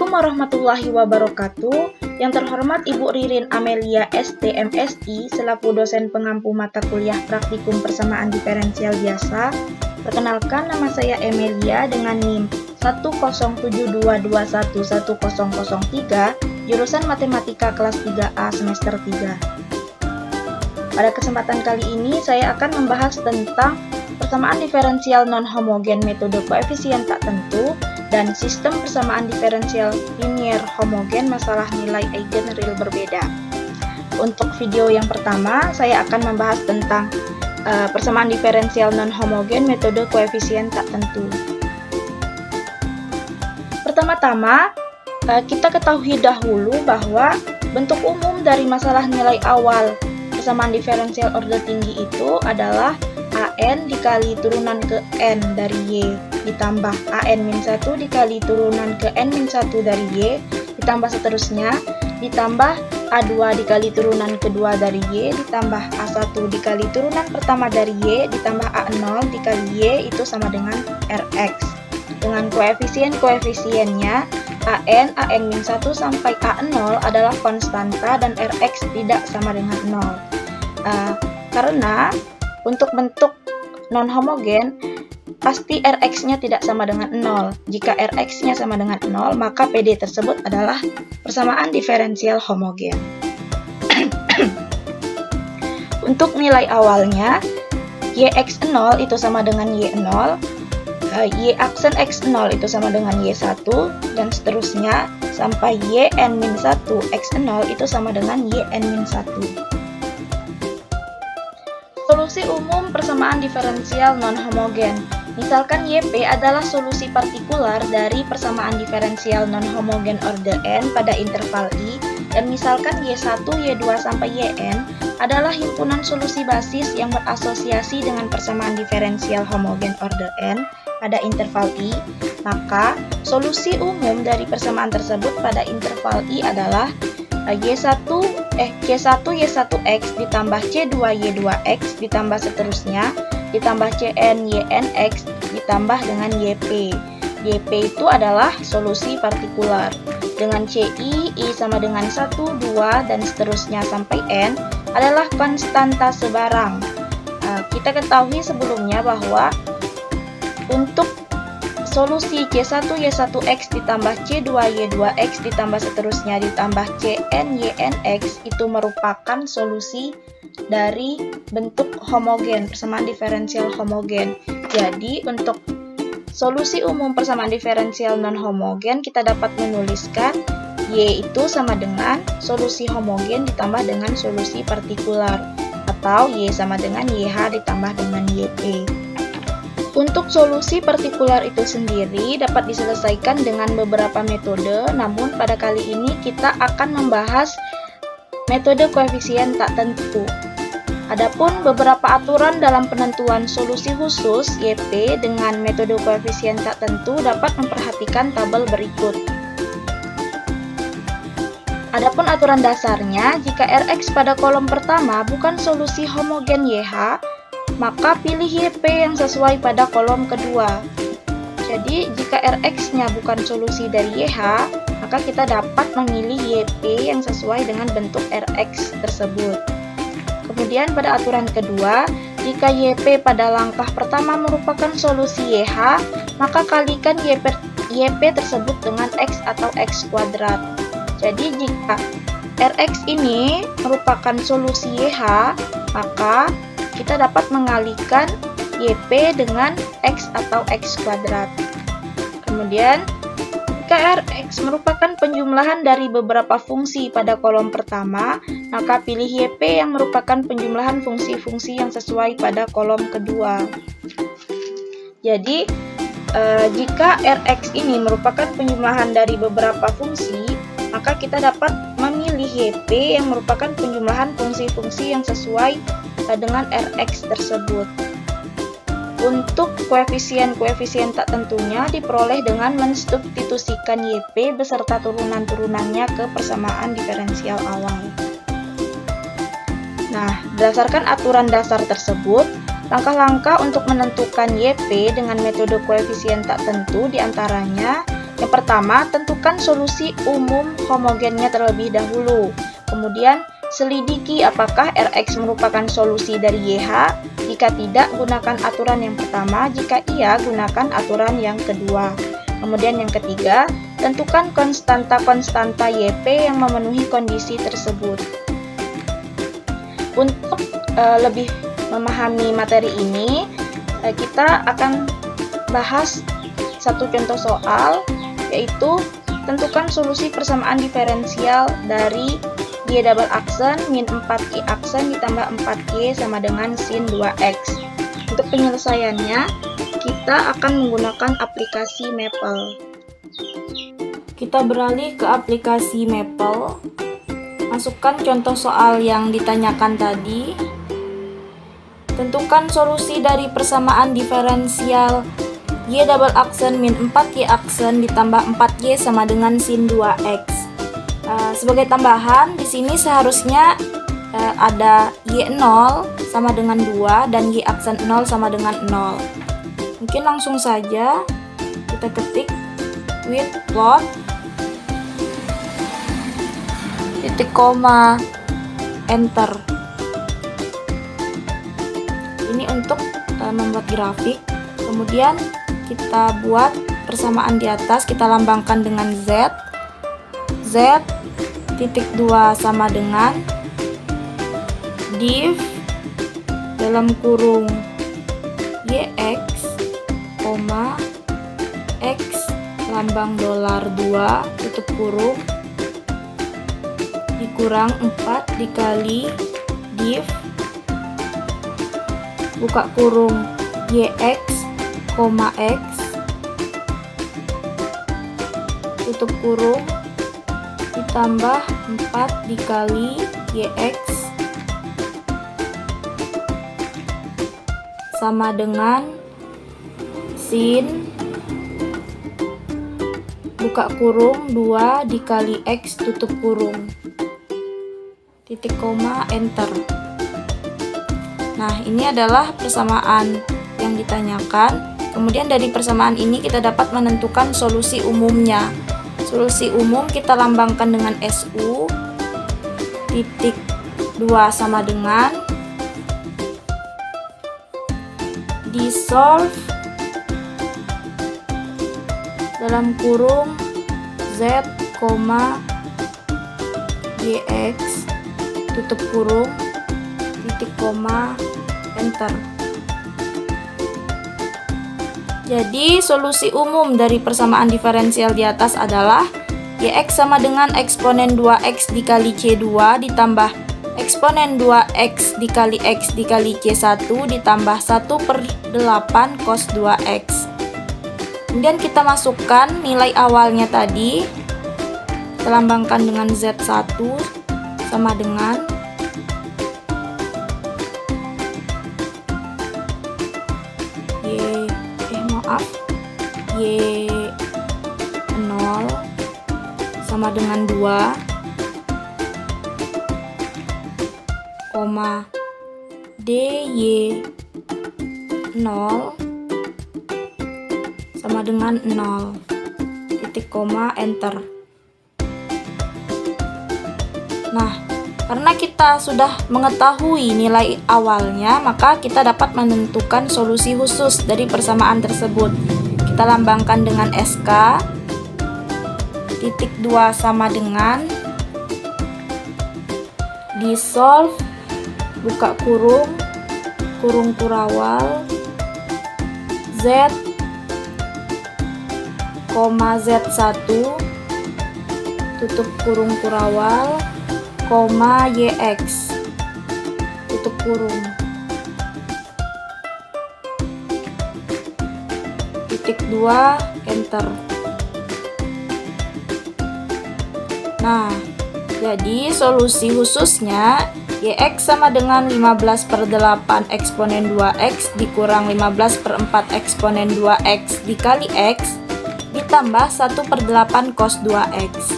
Assalamualaikum warahmatullahi wabarakatuh. Yang terhormat Ibu Ririn Amelia STMSI selaku dosen pengampu mata kuliah praktikum persamaan diferensial biasa. Perkenalkan, nama saya Amelia dengan NIM 10722110003, jurusan Matematika kelas 3A semester 3. Pada kesempatan kali ini saya akan membahas tentang persamaan diferensial non-homogen metode koefisien tak tentu dan sistem persamaan diferensial linier homogen masalah nilai eigen real berbeda. Untuk video yang pertama, saya akan membahas tentang persamaan diferensial non-homogen metode koefisien tak tentu. Pertama-tama, kita ketahui dahulu bahwa bentuk umum dari masalah nilai awal persamaan diferensial order tinggi itu adalah AN dikali turunan ke N dari Y ditambah AN-1 dikali turunan ke N-1 dari Y ditambah seterusnya ditambah A2 dikali turunan kedua dari Y ditambah A1 dikali turunan pertama dari Y ditambah A0 dikali Y itu sama dengan Rx. Dengan koefisien-koefisiennya AN, AN-1 sampai A0 adalah konstanta dan Rx tidak sama dengan 0. Karena untuk bentuk non-homogen, pasti Rx-nya tidak sama dengan 0. Jika Rx-nya sama dengan 0, maka PD tersebut adalah persamaan diferensial homogen. Untuk nilai awalnya, Yx0 itu sama dengan Y0, Y aksen X0 itu sama dengan Y1, dan seterusnya sampai Yn-1 X0 itu sama dengan Yn-1. Solusi umum persamaan diferensial non-homogen. Misalkan YP adalah solusi partikular dari persamaan diferensial non-homogen order N pada interval I, dan misalkan Y1, Y2, sampai Yn adalah himpunan solusi basis yang berasosiasi dengan persamaan diferensial homogen order N pada interval I, maka solusi umum dari persamaan tersebut pada interval I adalah C1 Y1X ditambah C2Y2X ditambah seterusnya ditambah Cn Ynx ditambah dengan Yp. Yp itu adalah solusi partikular. Dengan Ci, I sama dengan 1, 2, dan seterusnya sampai N adalah konstanta sebarang. Kita ketahui sebelumnya bahwa untuk solusi C1Y1X ditambah C2Y2X ditambah seterusnya ditambah Cn Ynx itu merupakan solusi dari bentuk homogen, persamaan diferensial homogen. Jadi untuk solusi umum persamaan diferensial non-homogen kita dapat menuliskan Y itu sama dengan solusi homogen ditambah dengan solusi partikular, atau Y sama dengan YH ditambah dengan Yp. Untuk solusi partikular itu sendiri dapat diselesaikan dengan beberapa metode, namun pada kali ini kita akan membahas metode koefisien tak tentu. Adapun beberapa aturan dalam penentuan solusi khusus Yp dengan metode koefisien tak tentu dapat memperhatikan tabel berikut. Adapun aturan dasarnya, jika Rx pada kolom pertama bukan solusi homogen YH, maka pilih Yp yang sesuai pada kolom kedua. Jadi, jika Rx-nya bukan solusi dari YH, maka kita dapat memilih Yp yang sesuai dengan bentuk Rx tersebut. Kemudian pada aturan kedua, jika Yp pada langkah pertama merupakan solusi YH, maka kalikan Yp tersebut dengan X atau X kuadrat. Jadi, jika Rx ini merupakan solusi YH, maka kita dapat mengalikan Yp dengan X atau X kuadrat. Kemudian, jika Rx merupakan penjumlahan dari beberapa fungsi pada kolom pertama, maka pilih Yp yang merupakan penjumlahan fungsi-fungsi yang sesuai pada kolom kedua. Jadi, jika Rx ini merupakan penjumlahan dari beberapa fungsi, maka kita dapat memilih Yp yang merupakan penjumlahan fungsi-fungsi yang sesuai dengan Rx tersebut. Untuk koefisien-koefisien tak tentunya diperoleh dengan mensubstitusikan Yp beserta turunan-turunannya ke persamaan diferensial awal. Nah, berdasarkan aturan dasar tersebut, langkah-langkah untuk menentukan Yp dengan metode koefisien tak tentu diantaranya Yang pertama, tentukan solusi umum homogennya terlebih dahulu. Kemudian, selidiki apakah Rx merupakan solusi dari YH. Jika tidak, gunakan aturan yang pertama. Jika iya, gunakan aturan yang kedua. Kemudian yang ketiga, tentukan konstanta-konstanta YP yang memenuhi kondisi tersebut. Untuk lebih memahami materi ini, kita akan bahas satu contoh soal, yaitu tentukan solusi persamaan diferensial dari Y double aksen min 4Y aksen ditambah 4Y sama dengan sin 2X. Untuk penyelesaiannya, kita akan menggunakan aplikasi Maple. Kita beralih ke aplikasi Maple. Masukkan contoh soal yang ditanyakan tadi. Tentukan solusi dari persamaan diferensial Y double aksen min 4Y aksen ditambah 4Y sama dengan sin 2X. Sebagai tambahan, di sini seharusnya ada Y0 sama dengan 2 dan Y aksen 0 sama dengan 0. Mungkin langsung saja kita ketik with plot titik koma enter. Ini untuk membuat grafik. Kemudian kita buat persamaan di atas, kita lambangkan dengan Z. Z titik 2 sama dengan div dalam kurung YX, X lambang $2 tutup kurung dikurang 4 dikali div buka kurung YX, X tutup kurung ditambah 4 dikali YX sama dengan sin buka kurung 2 dikali X tutup kurung titik koma enter. Nah, ini adalah persamaan yang ditanyakan. Kemudian dari persamaan ini kita dapat menentukan solusi umumnya. Solusi umum kita lambangkan dengan SU. Titik 2 sama dengan dissolve dalam kurung Z, YX tutup kurung titik koma enter. Jadi solusi umum dari persamaan diferensial di atas adalah YX sama dengan eksponen 2X dikali C2 ditambah eksponen 2X dikali X dikali C1 ditambah 1/8 cos 2X. Kemudian kita masukkan nilai awalnya tadi, kita lambangkan dengan Z1 sama dengan Y0 sama dengan 2, DY0 sama dengan 0, titik koma enter. Nah, karena kita sudah mengetahui nilai awalnya, maka kita dapat menentukan solusi khusus dari persamaan tersebut. Kita lambangkan dengan SK, titik 2 sama dengan dissolve, buka kurung, kurung kurawal, Z, Z1, tutup kurung kurawal, YX, tutup kurung, titik 2, enter. Nah, jadi solusi khususnya YX sama dengan 15/8 eksponen 2X dikurang 15/4 eksponen 2X dikali X ditambah 1/8 cos 2X.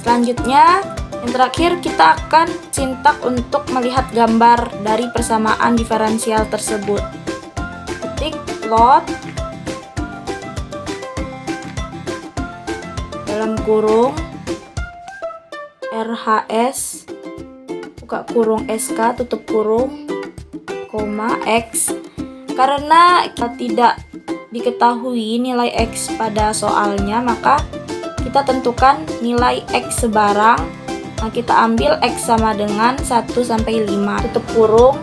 Selanjutnya, yang terakhir kita akan sintak untuk melihat gambar dari persamaan diferensial tersebut. Ketik plot dalam kurung RHS buka kurung SK tutup kurung koma X. Karena tidak diketahui nilai X pada soalnya, maka kita tentukan nilai X sebarang. Nah, kita ambil X sama dengan 1 sampai 5, tutup kurung,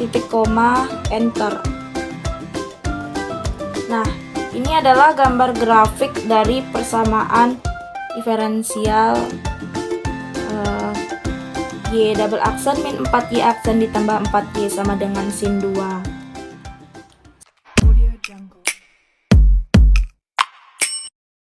titik koma, enter. Nah, ini adalah gambar grafik dari persamaan diferensial Y double aksen min 4Y aksen ditambah 4Y sama dengan sin 2.